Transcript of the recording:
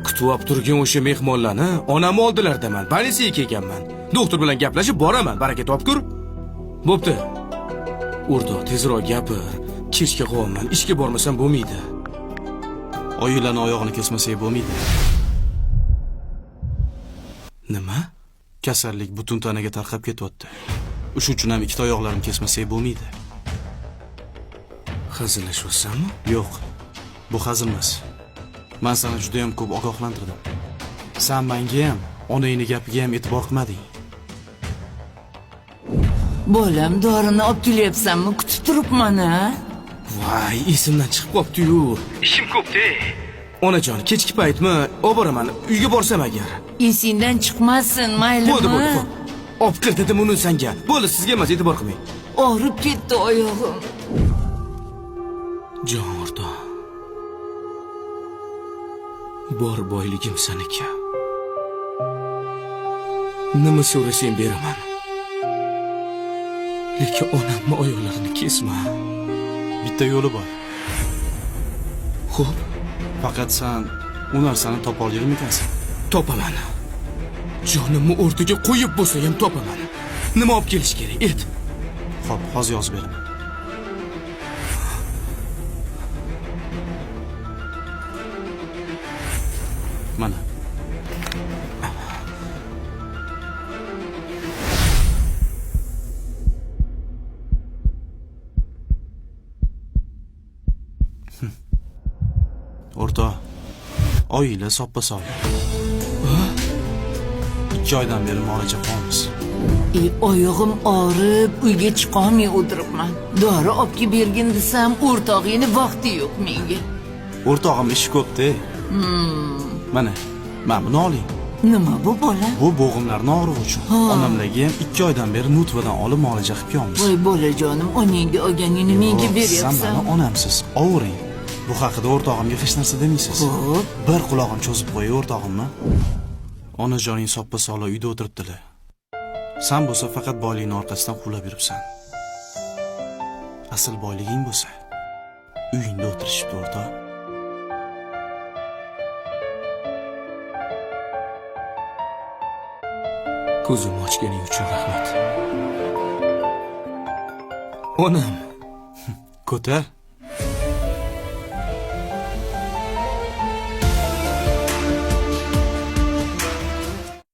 Kutib olib turgan o'sha mehmonlarni onam oldilardaman. Bolnitsiyaga kelganman. Doktor bilan gaplashib boraman. Baraka topkur. Bo'pti. O'rtoq, tezroq gapir. Kechga qolman. Ishga bormasam bo'lmaydi. Oylarning oyog'ini kesmasak bo'lmaydi. Nima? Kasallik butun tanaga tarqab ketyapti. Shu uchun ham ikkita oyoqlarimni kesmasak bo'lmaydi. Hazillashyapsanmi? Yo'q. Bu hazil emas. Men seni juda ham ko'p ogohlantirdim. Sen menga ham, onangni gapiga ham e'tibor qilmading. Bolam, dorini olib kelyapsanmi? Kutib turibman-a. Voy, esimdan chiqib qopti-yu. Ishim ko'p-da. Onajon, kechki paytmi? Olib boraman. Uyga borsam agar. Esingdan chiqmasin, maylimi? Bo'ldi. Olib kir dedim uni senga. Bo'ldi, sizga emas, e'tibor qilmang. Og'rib ketdi oyog'im. Jon o'rtoq. Bor boyligim seniki. Nima so'rasang beraman. Lekin onamni oyoqlarini kesma. Bitta yo'li bor. Xo'p, Faqat sen u narsani topa olganmikansan? topaman. Jonimni o'rtaga qo'yib bo'lsa ham topaman. Nima olib kelish kerak? Et. Xo'p, hozir yozib beraman. Mana. O'rtoq, oila soppa-sog'lom. 2 oydan beri muolaja qilamiz. Oyog'im og'rib, uyga chiqolmay o'tiribman. Dori olib kelib bergin desam, o'rtog'ingni vaqti yo'q menga. O'rtog'im ishi ko'p-da. Mana, buni oling. Nima bu bola? Bu bo'g'imlarning og'rig'i uchun. Onamlarga ham 2 oydan beri nutvadan olib muolaja qilib kelamiz. Voy bolajonim, onangga olganingni menga beryapsan. Sen meni onamsiz, ovuring. Bu haqida o'rtog'imga hech narsa demaysiz. Xo'p. Bir quloqim cho'zib qo'y o'rtog'imni. Onajoning soppa-sog'lom uyda o'tiribdilar. Sen bo'lsa faqat boylikning orqasidan quvlab yuribsan. Asl boyliging bo'lsa, uyingda o'tirishibdi o'rtoq. Ko'zim ochganing uchun rahmat. Onam, Ko'tar.